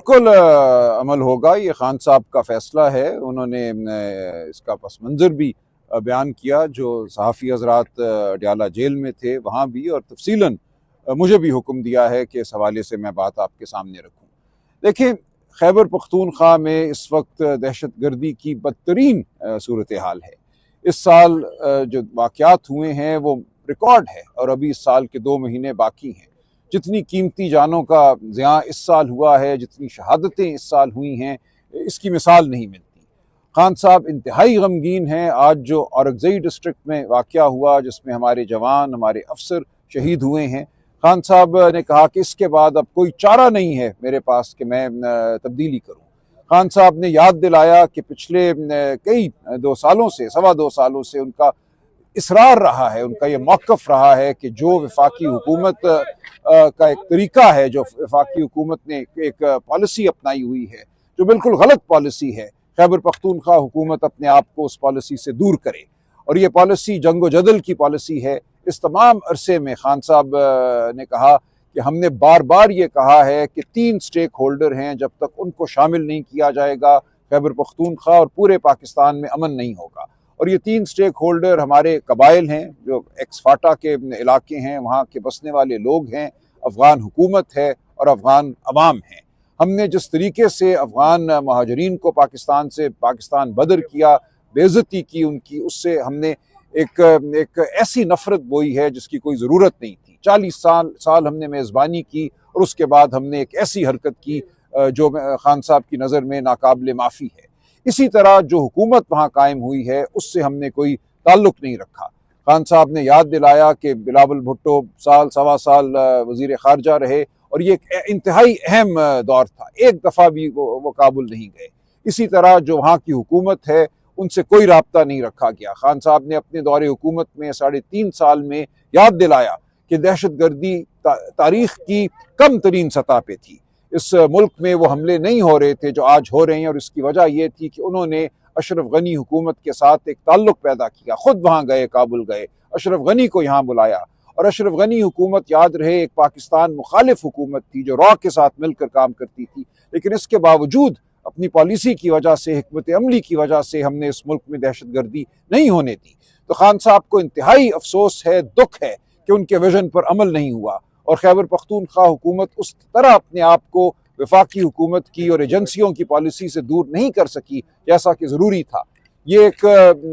बिल्कुल अमल होगा। ये खान साहब का फैसला है। उन्होंने इसका पस मंज़र भी बयान किया, जो सहाफ़ी हज़रात अडयाला जेल में थे वहाँ भी, और तफसीलन मुझे भी हुक्म दिया है कि इस हवाले से मैं बात आपके सामने रखूँ। देखिए, खैबर पख्तूनख्वा में इस वक्त दहशत गर्दी की बदतरीन सूरत हाल है। इस साल जो वाक़यात हुए हैं वो रिकॉर्ड है, और अभी इस साल के 2 महीने बाकी हैं। जितनी कीमती जानों का ज़िया इस साल हुआ है, जितनी शहादतें इस साल हुई हैं, इसकी मिसाल नहीं मिलती। खान साहब इंतहाई गमगीन हैं। आज जो औरंगज़ई डिस्ट्रिक्ट में वाक़या हुआ, जिसमें हमारे जवान, हमारे अफसर शहीद हुए हैं, खान साहब ने कहा कि इसके बाद अब कोई चारा नहीं है मेरे पास कि मैं तब्दीली करूँ। खान साहब ने याद दिलाया कि पिछले कई 2 सालों से, सवा 2 सालों से उनका इसरार रहा है, उनका ये मौक़िफ़ रहा है कि जो वफाकी हुकूमत का एक तरीका है, जो वफाकी हुकूमत ने एक पॉलिसी अपनाई हुई है, जो बिल्कुल गलत पॉलिसी है, खैबर पख्तूनख्वा हुकूमत अपने आप को उस पॉलिसी से दूर करे। और ये पॉलिसी जंग व जदल की पॉलिसी है। इस तमाम अरसे में खान साहब ने कहा कि हमने बार बार ये कहा है कि 3 स्टेक होल्डर हैं, जब तक उनको शामिल नहीं किया जाएगा खैबर पख्तूनख्वा और पूरे पाकिस्तान में अमन नहीं होगा। और ये 3 स्टेक होल्डर हमारे कबाइल हैं, जो एक्स फाटा के इलाके हैं, वहाँ के बसने वाले लोग हैं, अफ़गान हुकूमत है और अफ़गान अवाम हैं। हमने जिस तरीके से अफ़गान महाजरीन को पाकिस्तान बदर किया, बेइज्जती की उनकी, उससे हमने एक ऐसी नफरत बोई है जिसकी कोई ज़रूरत नहीं थी। 40 साल हमने मेज़बानी की, और उसके बाद हमने एक ऐसी हरकत की जो खान साहब की नज़र में नाकाबिले माफ़ी है। इसी तरह जो हुकूमत वहाँ कायम हुई है, उससे हमने कोई ताल्लुक़ नहीं रखा। खान साहब ने याद दिलाया कि बिलावल भुट्टो साल सवा साल वज़ीर ख़ारजा रहे, और ये एक इंतहाई अहम दौर था। एक दफ़ा भी वो काबुल नहीं गए। इसी तरह जो वहाँ की हुकूमत है, उनसे कोई राब्ता नहीं रखा गया। खान साहब ने अपने दौरे हुकूमत में 3.5 साल में याद दिलाया कि दहशत गर्दी तारीख़ की कम तरीन सतह पे थी। इस मुल्क में वो हमले नहीं हो रहे थे जो आज हो रहे हैं, और इसकी वजह यह थी कि उन्होंने अशरफ गनी हुकूमत के साथ एक ताल्लुक़ पैदा किया। खुद वहाँ गए, काबुल गए, अशरफ गनी को यहाँ बुलाया। और अशरफ गनी हुकूमत, याद रहे, एक पाकिस्तान मुखालिफ हुकूमत थी जो रॉ के साथ मिलकर काम करती थी, लेकिन इसके बावजूद अपनी पॉलिसी की वजह से, हिकमत अमली की वजह से हमने इस मुल्क में दहशत गर्दी नहीं होने दी। तो खान साहब को इंतहाई अफसोस है, दुख है कि उनके विजन पर अमल नहीं हुआ, और खैबर पख्तूनख्वा हुकूमत उस तरह अपने आप को वफाकी हुकूमत की और एजेंसियों की पॉलिसी से दूर नहीं कर सकी जैसा कि ज़रूरी था। ये एक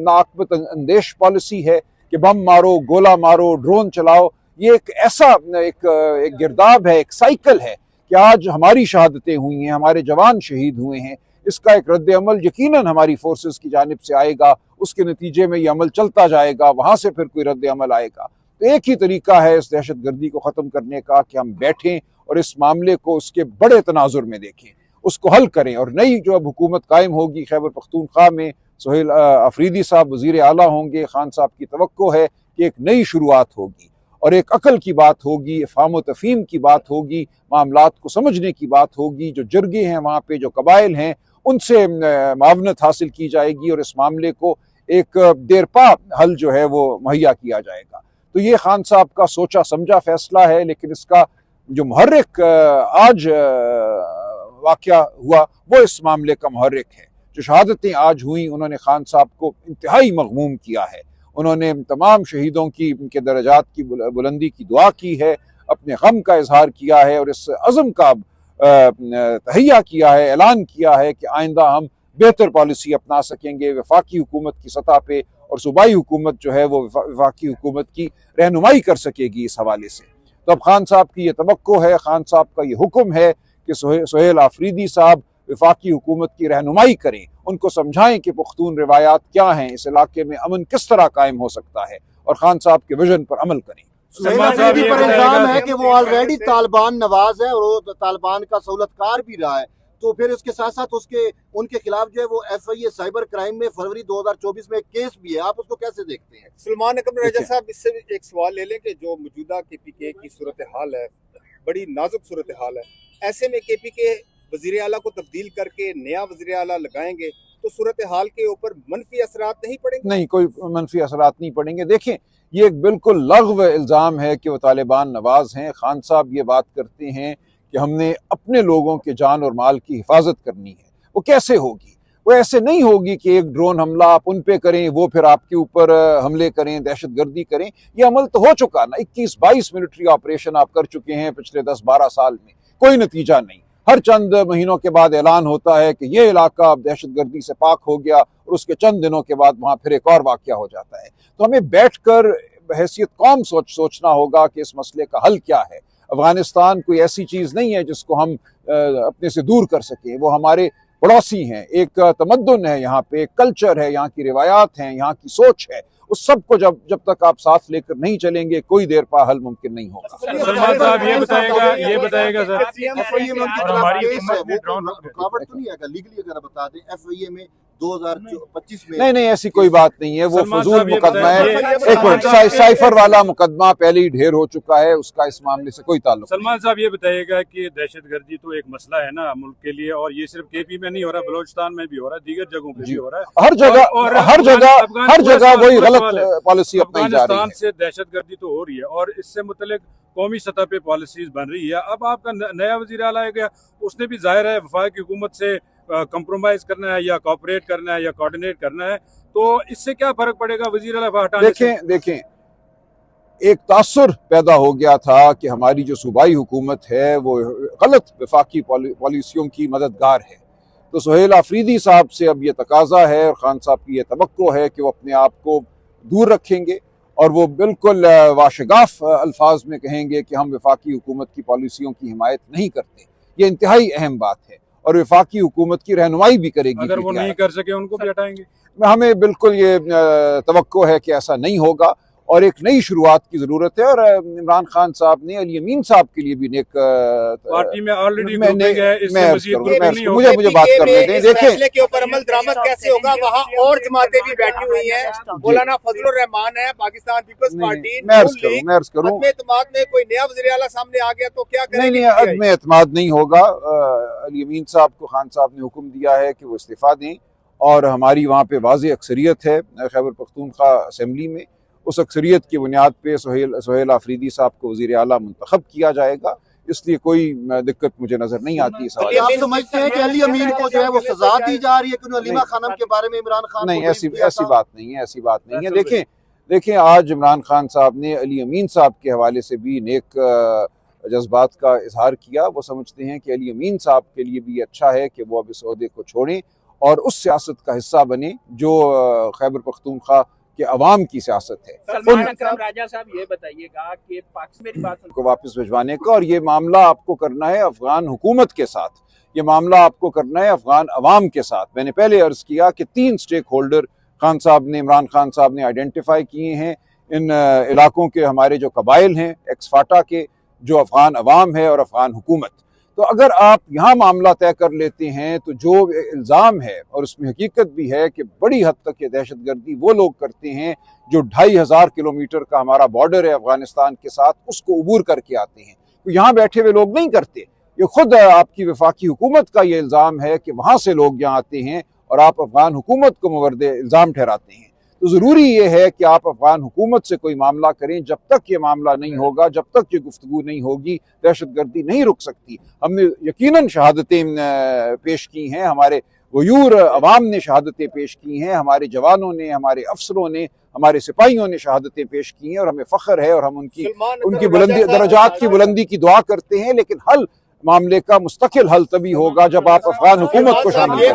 नाकबत अंदेश पॉलिसी है कि बम मारो, गोला मारो, ड्रोन चलाओ। ये एक ऐसा एक गिरदाब है, एक साइकिल है कि आज हमारी शहादतें हुई हैं, हमारे जवान शहीद हुए हैं। इसका एक रद्द अमल यकीनन हमारी फोर्सेस की जानिब से आएगा, उसके नतीजे में यह अमल चलता जाएगा, वहाँ से फिर कोई रद्द अमल आएगा। तो एक ही तरीका है इस दहशत गर्दी को ख़त्म करने का कि हम बैठें और इस मामले को उसके बड़े तनाजुर में देखें, उसको हल करें। और नई जो अब हुकूमत कायम होगी खैबर पख्तूनख्वा में, सुहेल अफरीदी साहब वज़ीर आला होंगे। खान साहब की तवक्को है कि एक नई शुरुआत होगी, और एक अकल की बात होगी, फ़ाहम व तफ़हीम की बात होगी, मामलात को समझने की बात होगी। जो जरगे हैं वहाँ पे, जो कबाइल हैं, उनसे मावनत हासिल की जाएगी, और इस मामले को एक देरपा हल जो है वो मुहैया किया जाएगा। तो ये खान साहब का सोचा समझा फैसला है, लेकिन इसका जो मुहर्रिक आज वाक़या हुआ, वो इस मामले का मुहर्रिक है। जो शहादतें आज हुई, उन्होंने खान साहब को इंतहाई मग़मूम किया है। उन्होंने तमाम शहीदों की, उनके दर्जात की बुलंदी की दुआ की है, अपने गम का इजहार किया है, और इस अज़म का तहैया किया है, ऐलान किया है कि आइंदा हम बेहतर पॉलिसी अपना सकेंगे वफाकी हुकूमत की सतह पे, और सूबाई हुकूमत जो है वो वफाकी हुकूमत की रहनुमाई कर सकेगी इस हवाले से। तो अब खान साहब की ये तवक्को है, खान साहब का ये हुक्म है कि सुहेल आफरीदी साहब वफाकी हुकूमत की रहनुमाई करें, उनको समझाएं कि पुख्तून रिवायात क्या हैं, इस इलाके में अमन किस तरह कायम हो सकता है, और खान साहब के विजन पर अमल करें। सुहेल अफरीदी पर इल्जाम है कि वो ऑलरेडी तालिबान नवाज है और वो तालिबान का सहूलतकार भी रहा है, तो फिर इसके साथ साथ उनके खिलाफ जो है वो FIA साइबर क्राइम में फरवरी 2024 में एक केस भी है। आप उसको कैसे देखते हैं? सलमान अकबर रजा साहब, इससे एक सवाल ले लें कि जो मौजूदा KPK की सूरत हाल है, बड़ी नाजुक सूरत हाल है, ऐसे में KPK वजीर आला को तब्दील करके नया वजीर आला लगाएंगे तो सूरत हाल के ऊपर मनफी असरात नहीं पड़ेंगे? नहीं, कोई मनफी असरात नहीं पड़ेंगे। देखें, ये एक बिल्कुल लग़्व इल्ज़ाम है कि वो तालिबान नवाज हैं। खान साहब ये बात करते हैं कि हमने अपने लोगों के जान और माल की हिफाजत करनी है, वो कैसे होगी? वो ऐसे नहीं होगी कि एक ड्रोन हमला आप उन पे करें, वो फिर आपके ऊपर हमले करें, दहशतगर्दी करें। ये अमल तो हो चुका ना, 21-22 मिलिट्री ऑपरेशन आप कर चुके हैं पिछले 10-12 साल में, कोई नतीजा नहीं। हर चंद महीनों के बाद ऐलान होता है कि ये इलाका अब दहशतगर्दी से पाक हो गया, और उसके चंद दिनों के बाद वहां फिर एक और वाकया हो जाता है। तो हमें बैठकर हैसियत कौम सोचना होगा कि इस मसले का हल क्या है। अफगानिस्तान कोई ऐसी चीज नहीं है जिसको हम अपने से दूर कर सकें, वो हमारे पड़ोसी हैं, एक तमद्दुन है यहाँ पे, एक कल्चर है, यहाँ की रिवायात हैं, यहाँ की सोच है। उस सब को जब तक आप साथ लेकर नहीं चलेंगे, कोई देर पा हल मुमकिन नहीं होगा। सलमान साहब ये बताएगा सर, रुकावट तो नहीं आएगा लीगली? अगर बता दें FIA में 2025 में नहीं, ऐसी कोई बात नहीं है, वो फजूल मुकदमा है। एक मिनट, साइफर वाला मुकदमा पहले ही ढेर हो चुका है, उसका इस मामले से कोई ताल्लुक। सलमान साहब ये बताइएगा कि दहशतगर्दी तो एक मसला है ना मुल्क के लिए, और ये सिर्फ KP में नहीं हो रहा, बलोचिस्तान में भी हो रहा है, दीगर जगहों पे भी हो रहा है, हर जगह वही गलत पॉलिसी अपनाई जा रही है। से दहशतगर्दी तो हो रही है, और इससे मुतल्लिक कौमी सतह पे पॉलिसीज बन रही है। अब आपका नया वजीर आला आ गया, उसने भी जाहिर है वफाकी हुकूमत से कंप्रोमाइज करना है, या कोऑपरेट करना है, या कोऑर्डिनेट करना है, तो इससे क्या फर्क पड़ेगा वजीर आला हटाने से? देखें, एक तासुर पैदा हो गया था कि हमारी जो सूबाई हुकूमत है वो गलत वफाकी पॉलिसियों की मददगार है। तो सुहेल आफरीदी साहब से अब ये तकाजा है, और खान साहब की ये तवक्को है कि वो अपने आप को दूर रखेंगे, और वो बिल्कुल वाशगाफ अल्फाज में कहेंगे कि हम वफाकी हुकूमत की पॉलिसियों की हिमायत नहीं करते। ये इंतहाई अहम बात है, और वफाकी हुकूमत की रहनुमाई भी करेगी। अगर वो नहीं कर सके उनको भी हटाएंगे। हमें बिल्कुल ये तवक्को है कि ऐसा नहीं होगा, और एक नई शुरुआत की जरूरत है। और इमरान खान साहब ने अली अमीन साहब के लिए भी एक पार्टी में ऑलरेडी मुझे बात करने दें। देखें के ऊपर अमल दरामद कैसे होगा, वहाँ और जमातें भी बैठी हुई हैं। मौलाना फजलुर रहमान है, पाकिस्तान पीपल्स पार्टी, एतमाद में कोई नया वज़ीर आला सामने आ गया तो क्या करेंगे? नहीं, अदम एतमाद नहीं होगा। अली अमीन साहब को खान साहब ने हुक्म दिया है कि वो इस्तीफा दें, और हमारी वहाँ पे वाज़ेह अक्सरियत है खैबर पख्तूनख्वा असेंबली में। उस अक्सरियत की बुनियाद पे सुहेल आफरीदी साहब को वज़ीर आला मुंतखब किया जाएगा, इसलिए कोई दिक्कत मुझे नजर नहीं आती इस हवाले से। आप समझते हैं कि अली अमीन को जो है वो सजा दी जा रही है कि अलीमा खानम के बारे में इमरान खान? नहीं, ऐसी बात नहीं है। देखें, आज इमरान खान साहब ने अली अमीन साहब के हवाले से भी नेक जज्बात का इजहार किया। वो समझते हैं कि अली अमीन साहब के लिए भी अच्छा है कि वो अब इस ओहदे को छोड़ें और उस सियासत का हिस्सा बने जो खैबर पख्तूनख्वा कि अवाम की सियासत है। सलमान अकरम राजा साहब ये बताइएगा कि पाकिस्तान को वापस भिजवाने का, और ये मामला आपको करना है अफगान हुकूमत के साथ, ये मामला आपको करना है अफगान अवाम के साथ। मैंने पहले अर्ज किया कि 3 स्टेक होल्डर इमरान खान साहब ने आइडेंटिफाई किए हैं। इन इलाकों के हमारे जो कबाइल हैं एक्स फाटा के, जो अफगान अवाम है और अफगान हुकूमत। तो अगर आप यहाँ मामला तय कर लेते हैं तो जो इल्ज़ाम है, और उसमें हकीकत भी है कि बड़ी हद तक ये दहशतगर्दी वो लोग करते हैं जो 2500 किलोमीटर का हमारा बॉर्डर है अफगानिस्तान के साथ, उसको अबूर करके आते हैं। तो यहाँ बैठे हुए लोग नहीं करते, ये खुद आपकी वफाकी हुकूमत का ये इल्ज़ाम है कि वहाँ से लोग यहाँ आते हैं और आप अफगान हुकूमत को मुवर्द इल्ज़ाम ठहराते हैं। तो ज़रूरी ये है कि आप अफगान हुकूमत से कोई मामला करें। जब तक ये मामला नहीं होगा, जब तक ये गुफ्तगू नहीं होगी, दहशतगर्दी नहीं रुक सकती। हमने यकीनन शहादतें पेश की हैं, हमारे वयूर अवाम ने शहादतें पेश की हैं, हमारे जवानों ने, हमारे अफसरों ने, हमारे सिपाहियों ने शहादतें पेश की हैं, और हमें फ़ख्र है और हम उनकी बुलंदी दर्जात की बुलंदी की दुआ करते हैं। लेकिन हल मामले का मुस्तकिल हल तभी होगा जब आप अफगान हुकूमत को शामिल करें।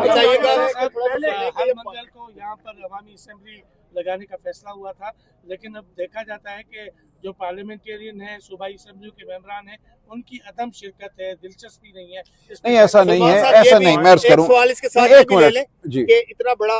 लगाने का फैसला हुआ था, लेकिन अब देखा जाता है कि जो पार्लियामेंटेरियन है, सूबाई असेंबली के मेंबरान हैं, उनकी अदम शिरकत है, दिलचस्पी नहीं है। नहीं, ऐसा नहीं है, ऐसा नहीं। मैं करूं सवाल इसके साथ एक मिनट जी, कि इतना बड़ा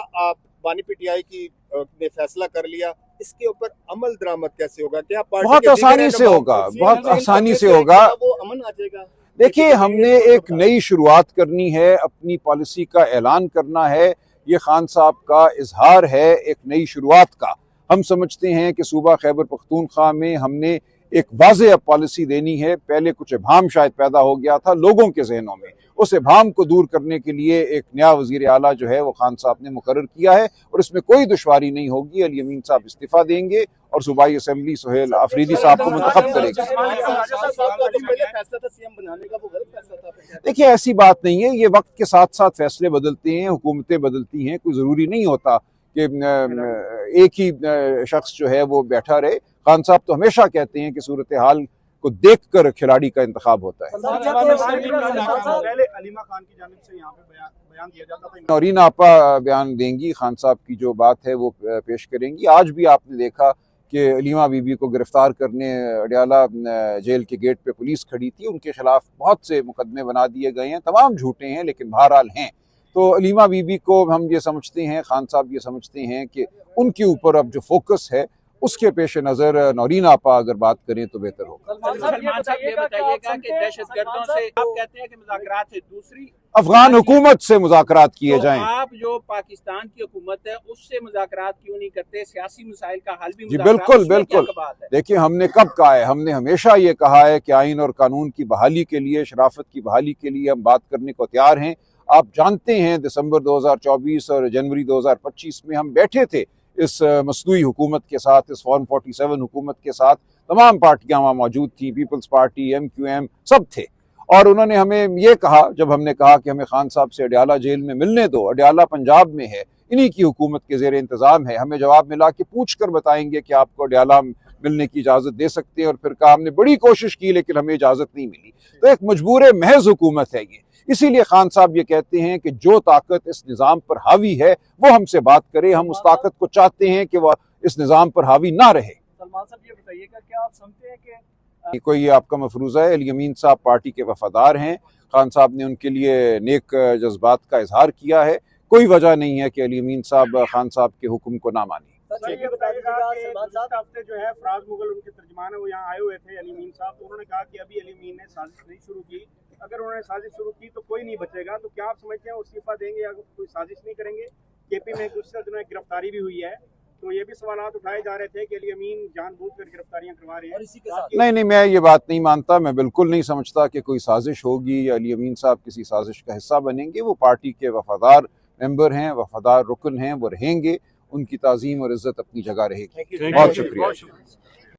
बानी पीटीआई की ने फैसला कर लिया, इसके ऊपर अमल दरामद कैसे होगा? क्या बहुत आसानी से होगा, बहुत आसानी से होगा, वो अमन आ जाएगा। देखिए, हमने एक नई शुरुआत करनी है, अपनी पॉलिसी का ऐलान करना है। ये खान साहब का इजहार है एक नई शुरुआत का। हम समझते हैं कि सूबा खैबर पख्तूनख्वा में हमने एक वाज़ेह पॉलिसी देनी है। पहले कुछ इबहम शायद पैदा हो गया था लोगों के जहनों में, उस इबहम को दूर करने के लिए एक नया वज़ीर आला जो है वो खान साहब ने मुकर्रर किया है और इसमें कोई दुश्वारी नहीं होगी। अली अमीन साहब इस्तीफ़ा देंगे और सूबाई असम्बली सुहेल अफरीदी साहब को मुंतखब करेगी। देखिए, ऐसी बात नहीं है, ये वक्त के साथ साथ फैसले बदलते हैं, हुकूमतें बदलती हैं, कोई ज़रूरी नहीं होता कि एक ही शख्स जो है वो बैठा रहे। खान साहब तो हमेशा कहते हैं कि सूरत हाल को देखकर खिलाड़ी का इंतखाब होता है। नौरीन आपा बयान देंगी, खान साहब की जो बात है वो पेश करेंगी। आज भी आपने देखा कि अलीमा बीबी को गिरफ्तार करने अडयाला जेल के गेट पे पुलिस खड़ी थी, उनके खिलाफ बहुत से मुकदमे बना दिए गए हैं, तमाम झूठे हैं लेकिन बहरहाल हैं। तो अलीमा बीबी को हम ये समझते हैं, खान साहब ये समझते हैं कि उनके ऊपर अब जो फोकस है उसके पेश नज़र नौरीन आपा अगर बात करें तो बेहतर होगा। अफगान हुकूमत से मुज़ाकरात किए जाएं। आप जो पाकिस्तान की हुकूमत है उससे मुज़ाकरात क्यों नहीं करते? सियासी मसाइल का हल भी जी बिल्कुल बिल्कुल। देखिए, हमने कब कहा है, हमने हमेशा ये कहा है कि आइन और कानून की बहाली के लिए, शराफत की बहाली के लिए हम बात करने को तैयार हैं। आप जानते हैं दिसंबर 2024 और जनवरी 2025 में हम बैठे थे इस मसनूई हुकूमत के साथ, इस फॉर्म 47 हुकूमत के साथ, तमाम पार्टियां वहाँ मौजूद थी, पीपल्स पार्टी, MQM सब थे। और उन्होंने हमें ये कहा, जब हमने कहा कि हमें खान साहब से अडयाला जेल में मिलने दो, अडयाला पंजाब में है, इन्हीं की हुकूमत के ज़ेर इंतज़ाम है, हमें जवाब मिला कि पूछ कर बताएंगे कि आपको अडयाला मिलने की इजाज़त दे सकते हैं। और फिर कहा हमने बड़ी कोशिश की लेकिन हमें इजाज़त नहीं मिली। तो एक मजबूर महज हुकूमत है ये। इसीलिए खान साहब ये कहते हैं कि जो ताकत इस निज़ाम पर हावी है वो हमसे बात करे, हम उस ताकत को चाहते हैं कि वह इस निज़ाम पर हावी ना रहे। सलमान साहब, ये बताइएगा, क्या आप समझते हैं कि कोई ये आपका मफरूज़ा है? अली अमीन साहब पार्टी के वफादार हैं, खान साहब ने उनके लिए नेक जज्बात का इजहार किया है, कोई वजह नहीं है कि अली अमीन साहब खान साहब के हुक्म को ना माने। ये बताइएगा कि गुज़श्ता हफ्ते जो है फराज मुगल उनके तर्जुमान है वो यहाँ आए हुए थे, अली अमीन साहब, तो उन्होंने कहा कि अभी अली अमीन ने साजिश नहीं शुरू की, अगर उन्होंने साजिश शुरू की तो कोई नहीं बचेगा। तो क्या आप समझते हैं वो इस्तीफा देंगे या कोई साजिश नहीं करेंगे? केपी में गुज़श्ता दिनों गिरफ्तारी भी हुई है, तो ये भी सवालात उठाए जा रहे थे कि अली अमीन जानबूझकर गिरफ्तारियां करवा रहे हैं। और इसी के साथ नहीं, मैं ये बात नहीं मानता, मैं बिल्कुल नहीं समझता कि कोई साजिश होगी या अली अमीन साहब किसी साजिश का हिस्सा बनेंगे। वो पार्टी के वफादार मेंबर हैं, वफादार रुकन हैं, वो रहेंगे, उनकी ताज़ीम और इज्जत अपनी जगह रहेगी। बहुत शुक्रिया।